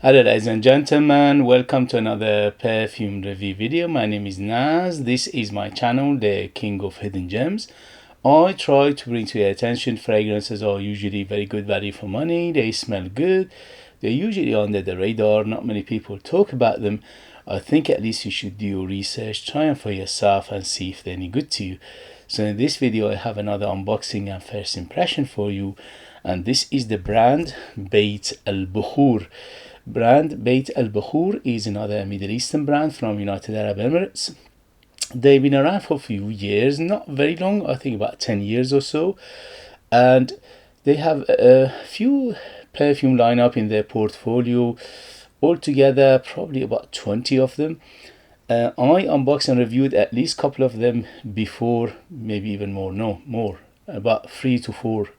Hello ladies and gentlemen, welcome to another perfume review video. My name is Naz. This is my channel, the King of Hidden Gems. I try to bring to your attention fragrances are usually very good value for money. They smell good. They're usually under the radar. Not many people talk about them. I think at least you should do your research, try them for yourself and see if they're any good to you. So in this video I have another unboxing and first impression for you, and this is the brand Bait Al Bakhoor. Bait Al Bakhoor is another Middle Eastern brand from United Arab Emirates. They've been around for a few years, not very long, I think about 10 years or so, and they have a few perfume lineup in their portfolio, altogether probably about 20 of them. I unboxed and reviewed at least a couple of them before, maybe even more, no more, about 3 to 4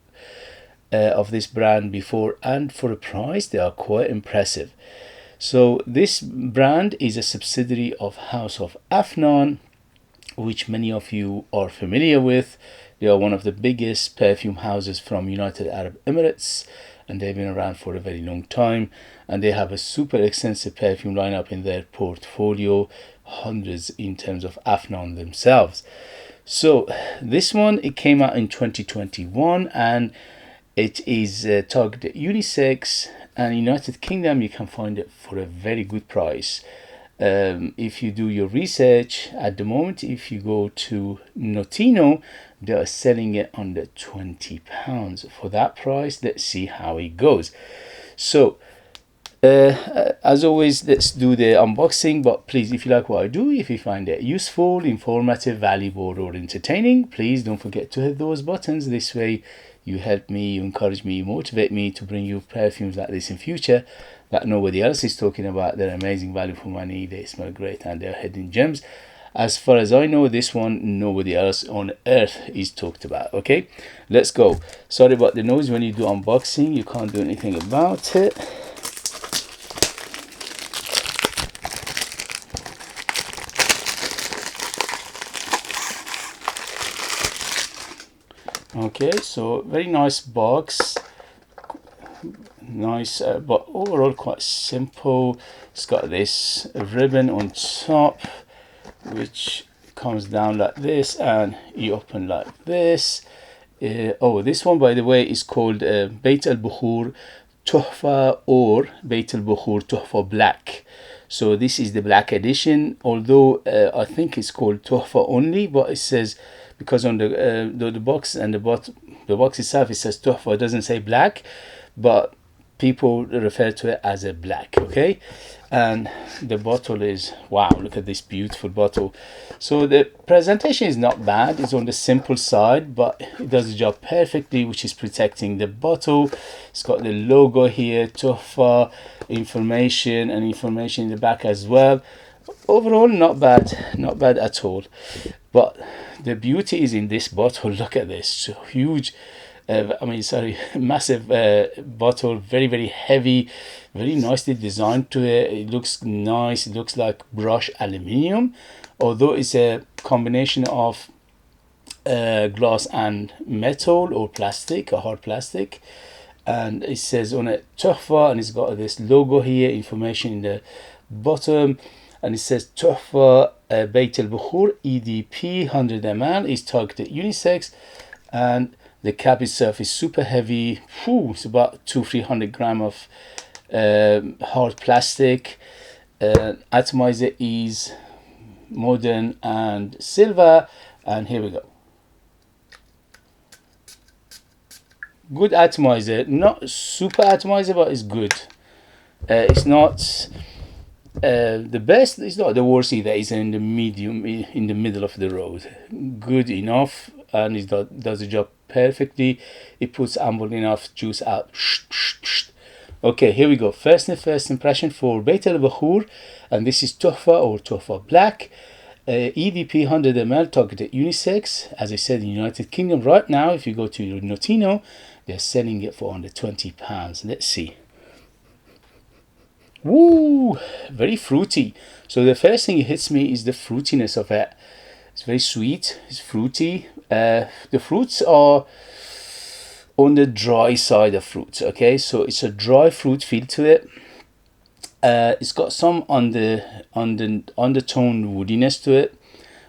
of this brand before, and for a price they are quite impressive. So this brand is a subsidiary of House of Afnan, which many of you are familiar with. They are one of the biggest perfume houses from United Arab Emirates, and they've been around for a very long time, and they have a super extensive perfume lineup in their portfolio, hundreds in terms of Afnan themselves. So this one, it came out in 2021, and it is targeted Unisex, and United Kingdom you can find it for a very good price. If you do your research at the moment, if you go to Notino, they are selling it under £20 for that price. Let's see how it goes. So as always, let's do the unboxing, but please, if you like what I do, if you find it useful, informative, valuable or entertaining, please don't forget to hit those buttons. This way you help me, you encourage me, you motivate me to bring you perfumes like this in future that nobody else is talking about. They're amazing value for money, they smell great, and they're hidden gems. As far as I know, this one nobody else on earth is talked about. Okay, let's go. Sorry about the noise when you do unboxing, you can't do anything about it. Okay, so very nice box, nice, but overall quite simple. It's got this ribbon on top which comes down like this, and you open like this. Oh, this one by the way is called Bait Al Bakhoor Tohfa, or Bait Al Bakhoor Tohfa Black. So this is the black edition, although I think it's called Tohfa only, but it says, because on the box and the box itself it says Tohfa, it doesn't say black, but people refer to it as a black. Okay, and the bottle is, wow, look at this beautiful bottle. So the presentation is not bad, it's on the simple side, but it does the job perfectly, which is protecting the bottle. It's got the logo here, Tohfa, information, and information in the back as well. Overall not bad, not bad at all. But the beauty is in this bottle. Look at this huge, massive bottle, very heavy, very nicely designed to it. It looks nice, it looks like brushed aluminium, although it's a combination of glass and metal or plastic, a hard plastic. And it says on it Tohfa, and it's got this logo here, information in the bottom, and it says Tohfa Bait Al Bakhoor EDP 100ml is targeted unisex, and the cap itself is super heavy. It's about 200-300 grams of hard plastic. Atomizer is modern and silver, and here we go. Good atomizer, not super atomizer, but it's good. It's not the best, it's not the worst either. It's in the medium, in the middle of the road, good enough, and it does the job perfectly. It puts ample enough juice out. Okay, here we go. First impression for Bait Al Bakhoor, and this is Tohfa or Tohfa Black, EDP 100ml, targeted unisex. As I said, in the United Kingdom right now, if you go to Notino, they're selling it for under £20. Let's see. Woo, very fruity. So the first thing that hits me is the fruitiness of it. It's very sweet, it's fruity. The fruits are on the dry side of fruits. Okay, so it's a dry fruit feel to it. It's got some undertone woodiness to it,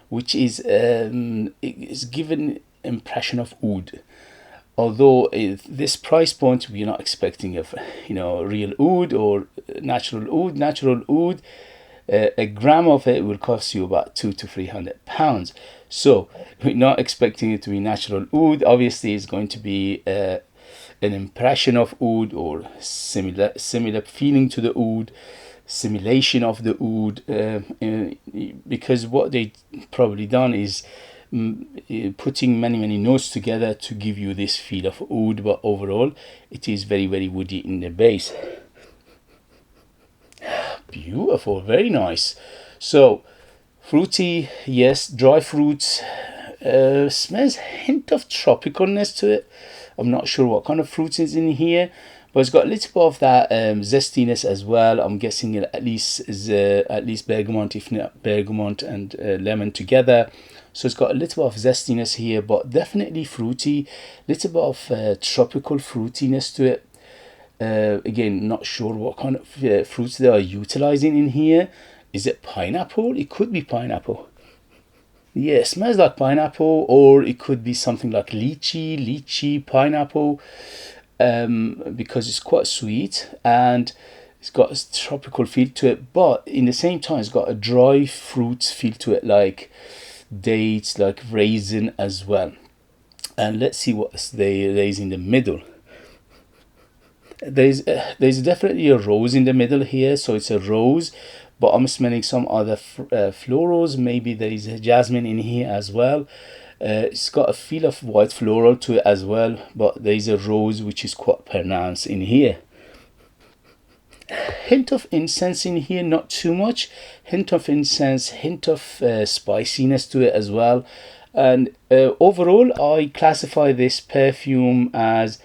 which is it's given impression of oud. Although this price point, we're not expecting of real oud or natural oud. Natural oud, a gram of it will cost you about £200 to £300. So we're not expecting it to be natural oud. Obviously, it's going to be an impression of oud, or similar feeling to the oud, simulation of the oud, because what they probably done is putting many notes together to give you this feel of oud, but overall it is very woody in the base. Beautiful, very nice. So fruity, yes, dry fruits, smells hint of tropicalness to it. I'm not sure what kind of fruit is in here, but it's got a little bit of that zestiness as well. I'm guessing it at least bergamot, if not bergamot and lemon together. So it's got a little bit of zestiness here, but definitely fruity, little bit of tropical fruitiness to it. Again, not sure what kind of fruits they are utilizing in here. Is it pineapple? It could be pineapple. Yeah, it smells like pineapple, or it could be something like lychee, pineapple, because it's quite sweet and it's got a tropical feel to it, but in the same time it's got a dry fruit feel to it, like dates, like raisin as well. And let's see what there is in the middle. There's definitely a rose in the middle here, so it's a rose, but I'm smelling some other florals. Maybe there is a jasmine in here as well. It's got a feel of white floral to it as well, but there is a rose which is quite pronounced in here. Hint of incense in here, not too much. Hint of incense, hint of spiciness to it as well. And overall, I classify this perfume as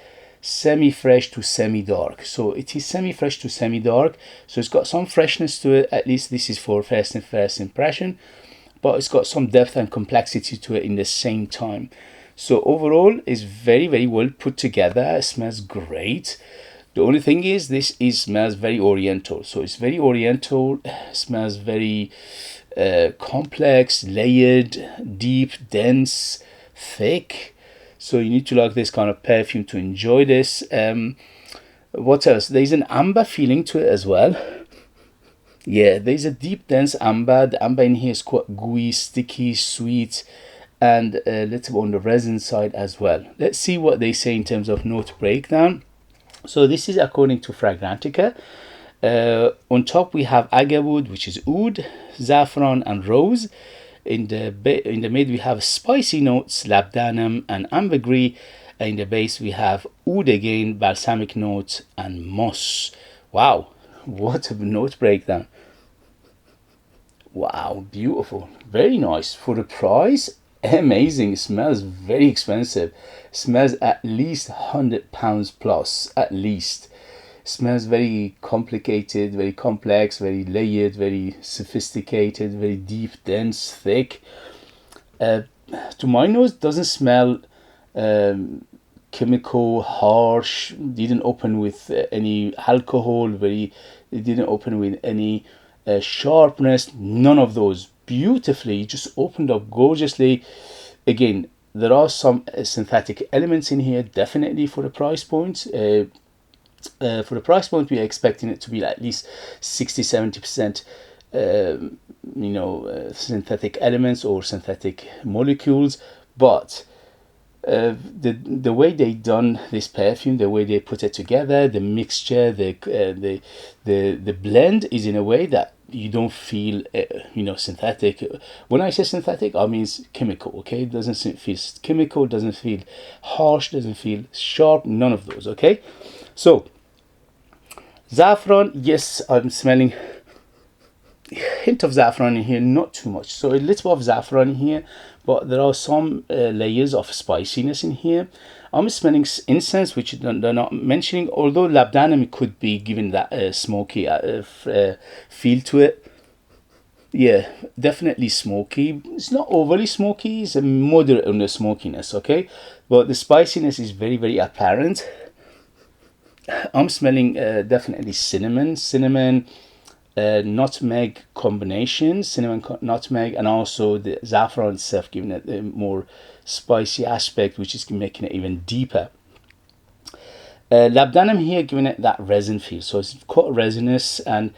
semi-fresh to semi-dark. So it is semi-fresh to semi-dark, so it's got some freshness to it. At least this is for first impression, but it's got some depth and complexity to it in the same time. So overall, it's very well put together. It smells great. The only thing is, this smells very oriental. So it's very oriental, smells very complex, layered, deep, dense, thick. So you need to like this kind of perfume to enjoy this. What else? There's an amber feeling to it as well. Yeah, there's a deep, dense amber. The amber in here is quite gooey, sticky, sweet, and a little on the resin side as well. Let's see what they say in terms of note breakdown. So this is according to Fragrantica. On top we have agarwood, which is oud, saffron and rose. In the mid we have spicy notes, labdanum and ambergris. And in the base we have oud again, balsamic notes and moss. Wow, what a note breakdown. Wow, beautiful, very nice. For the price, amazing. It smells very expensive. It smells at least £100 plus, at least. It smells very complicated, very complex, very layered, very sophisticated, very deep, dense, thick. To my nose, doesn't smell chemical, harsh. Didn't open with any alcohol. It didn't open with any sharpness. None of those. Beautifully, just opened up gorgeously. Again, there are some synthetic elements in here, definitely for the price point. For the price point, we are expecting it to be at least 60-70% synthetic elements or synthetic molecules. But the way they done this perfume, the way they put it together, the mixture, the blend is in a way that you don't feel synthetic. When I say synthetic, I mean chemical. Okay, it doesn't feel chemical, doesn't feel harsh, doesn't feel sharp, none of those. Okay, so saffron, yes, I'm smelling hint of saffron in here, not too much. So a little bit of saffron in here, but there are some layers of spiciness in here. I'm smelling incense, which they're not mentioning, although labdanum could be given that smoky feel to it. Yeah, definitely smoky. It's not overly smoky, it's a moderate on the smokiness, okay? But the spiciness is very apparent. I'm smelling definitely cinnamon, nutmeg combination, cinnamon nutmeg, and also the saffron itself, giving it a more spicy aspect, which is making it even deeper. Labdanum here giving it that resin feel, so it's quite resinous, and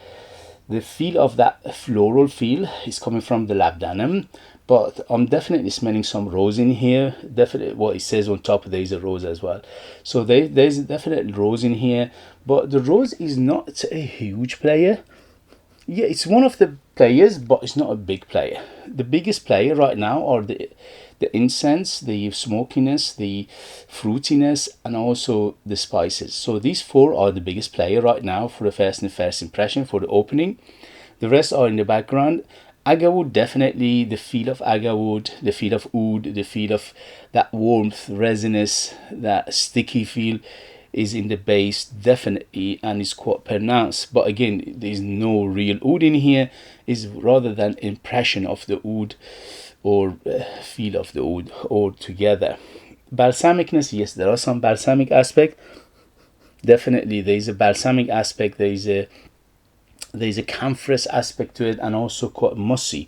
the feel of that floral feel is coming from the labdanum, but I'm definitely smelling some rose in here. Definitely what it says on top, there is a rose as well, so there's definitely rose in here, but the rose is not a huge player. Yeah, it's one of the players, but it's not a big player. The biggest player right now are the incense, the smokiness, the fruitiness, and also the spices. So these four are the biggest player right now for the first impression, for the opening. The rest are in the background. Agarwood, definitely the feel of agarwood, the feel of oud, the feel of that warmth, resinous, that sticky feel is in the base definitely, and it's quite pronounced. But again, there's no real oud in here. Is rather than impression of the oud or feel of the oud altogether. Balsamicness, yes, there are some balsamic aspect. Definitely, there's a balsamic aspect. There's a camphorous aspect to it, and also quite mossy.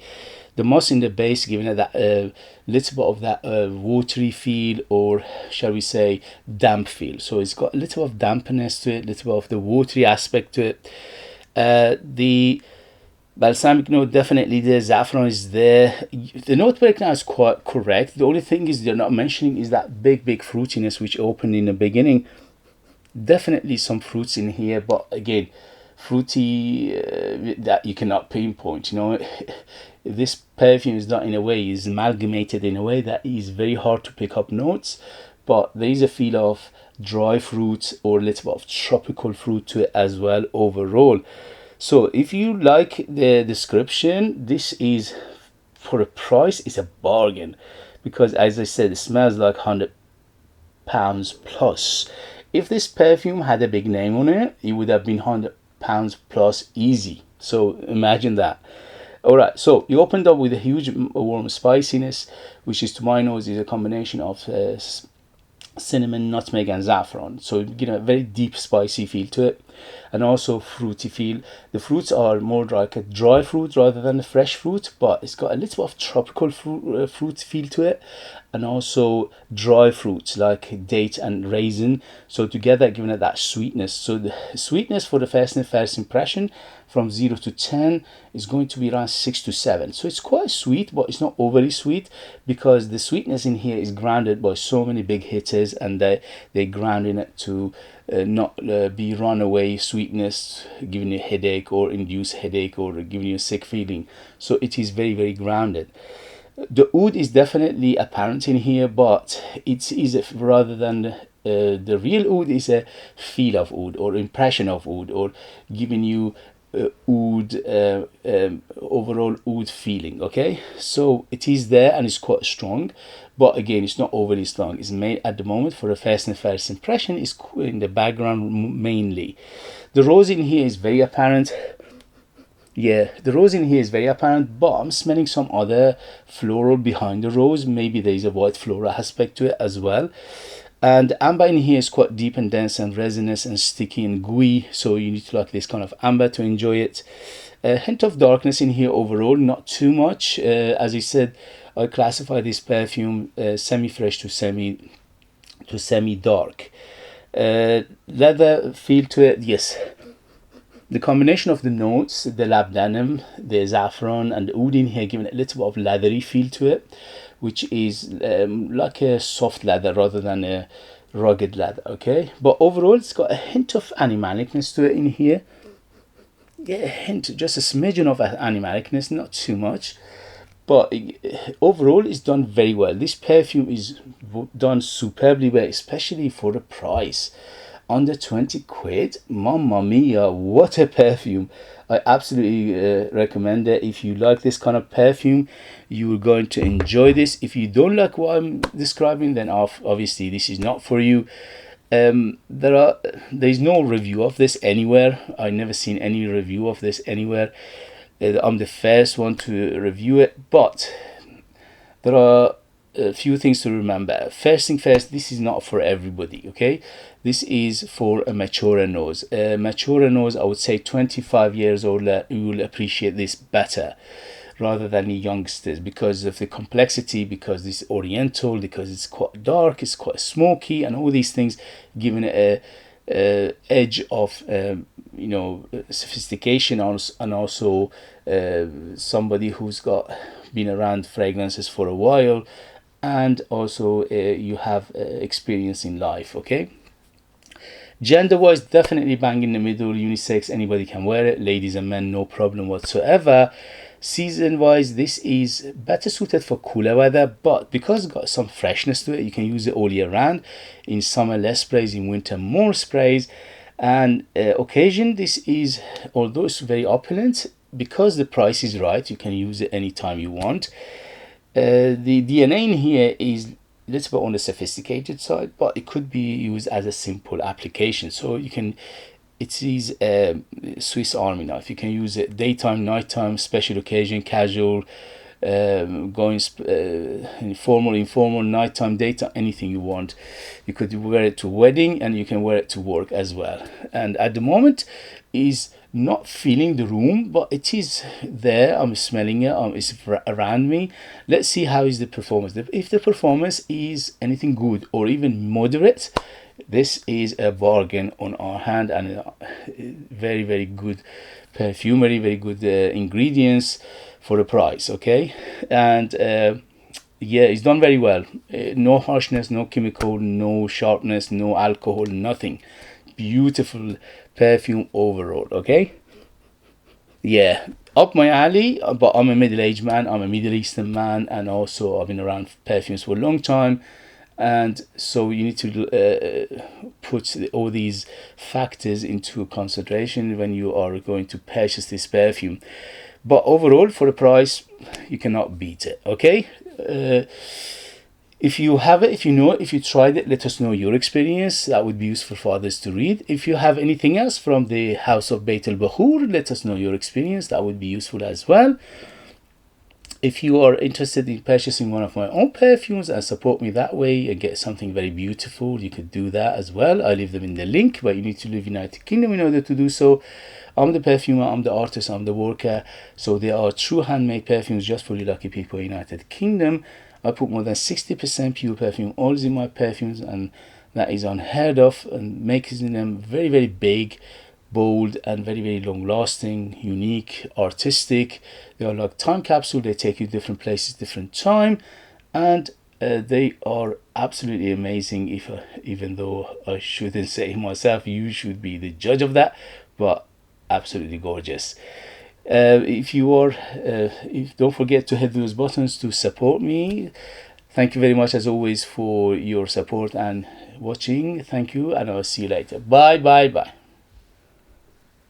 The moss in the base giving it that little bit of that watery feel, or shall we say damp feel. So it's got a little of dampness to it, little bit of the watery aspect to it. The balsamic note, definitely the saffron is there. The note breakdown is quite correct. The only thing is they're not mentioning is that big fruitiness which opened in the beginning. Definitely some fruits in here, but again, fruity that you cannot pinpoint, you know. This perfume is not, in a way, is amalgamated in a way that is very hard to pick up notes, but there is a feel of dry fruit or a little bit of tropical fruit to it as well overall. So if you like the description, this is, for a price, it's a bargain, because as I said, it smells like £100 plus. If this perfume had a big name on it, it would have been £100 plus easy. So imagine that. Alright, so you opened up with a huge warm spiciness, which is, to my nose, is a combination of cinnamon, nutmeg, and saffron. So you get a very deep spicy feel to it, and also fruity feel. The fruits are more like a dry fruit rather than a fresh fruit, but it's got a little of tropical fruit feel to it, and also dry fruits like date and raisin. So together giving it that sweetness. So the sweetness for the first impression from 0 to 10 is going to be around 6 to 7. So it's quite sweet, but it's not overly sweet, because the sweetness in here is grounded by so many big hitters, and they're grounding it to not be runaway sweetness, giving you a headache or induce headache or giving you a sick feeling. So it is very grounded. The oud is definitely apparent in here, but it is, rather than the real oud, is a feel of oud or impression of oud, or giving you oud overall oud feeling. Okay, so it is there and it's quite strong, but again, it's not overly strong. It's made at the moment for a first impression. Is in the background mainly. The rose in here is very apparent. Yeah, the rose in here is very apparent, but I'm smelling some other floral behind the rose. Maybe there's a white floral aspect to it as well. And amber in here is quite deep and dense and resinous and sticky and gooey, so you need to like this kind of amber to enjoy it. A hint of darkness in here overall, not too much. As I said, I classify this perfume semi-fresh to semi-dark. Leather feel to it, yes. The combination of the notes, the labdanum, the saffron, and the oud in here, giving it a little bit of leathery feel to it, which is like a soft leather rather than a rugged leather. Okay, but overall, it's got a hint of animalicness to it in here. Yeah, a hint, just a smidgen of animalicness, not too much. But overall, it's done very well. This perfume is done superbly well, especially for the price. Under 20 quid, mamma mia, what a perfume. I absolutely recommend it. If you like this kind of perfume, you're going to enjoy this. If you don't like what I'm describing, then obviously this is not for you. There's no review of this anywhere. I never seen any review of this anywhere. I'm the first one to review it, but there are a few things to remember. First thing first, this is not for everybody, okay? This is for a mature nose. A mature nose, I would say 25 years old, you will appreciate this better rather than the youngsters, because of the complexity, because it's oriental, because it's quite dark, it's quite smoky, and all these things, giving it a edge of you know, sophistication, and also somebody who's been around fragrances for a while, and also you have experience in life, okay? Gender wise, definitely bang in the middle, unisex, anybody can wear it, ladies and men, no problem whatsoever. Season wise, this is better suited for cooler weather, but because it's got some freshness to it, you can use it all year round. In summer, less sprays, in winter, more sprays. And occasion, this is, although it's very opulent, because the price is right, you can use it anytime you want. The DNA in here is a little bit on the sophisticated side, but it could be used as a simple application. So you can, it is a Swiss Army knife. You can use it daytime, nighttime, special occasion, casual, going informal, nighttime, daytime, anything you want. You could wear it to wedding, and you can wear it to work as well. And at the moment is not feeling the room, but it is there. I'm smelling it, it's around me. Let's see how is the performance. If the performance is anything good or even moderate, this is a bargain on our hand, and very, very good perfumery, very good ingredients for the price, okay? And yeah, it's done very well. No harshness, no chemical, no sharpness, no alcohol, nothing. Beautiful perfume overall, okay? Yeah, up my alley, but I'm a middle-aged man, I'm a Middle Eastern man, and also I've been around perfumes for a long time. And so you need to put all these factors into consideration when you are going to purchase this perfume. But overall, for the price, you cannot beat it, okay? If you have it, if you know it, if you tried it, let us know your experience. That would be useful for others to read. If you have anything else from the house of Bait Al Bakhoor, let us know your experience. That would be useful as well. If you are interested in purchasing one of my own perfumes and support me that way and get something very beautiful, you could do that as well. I leave them in the link, but you need to live in United Kingdom in order to do so. I'm the perfumer, I'm the artist, I'm the worker. So there are true handmade perfumes just for the lucky people in United Kingdom. I put more than 60% pure perfume oils in my perfumes, and that is unheard of, and making them very, very big, bold, and very, very long lasting, unique, artistic. They are like time capsule. They take you different places, different time, and they are absolutely amazing. Even though I shouldn't say it myself, you should be the judge of that, but absolutely gorgeous. If you are don't forget to hit those buttons to support me. Thank you very much as always for your support and watching. Thank you, and I'll see you later. Bye.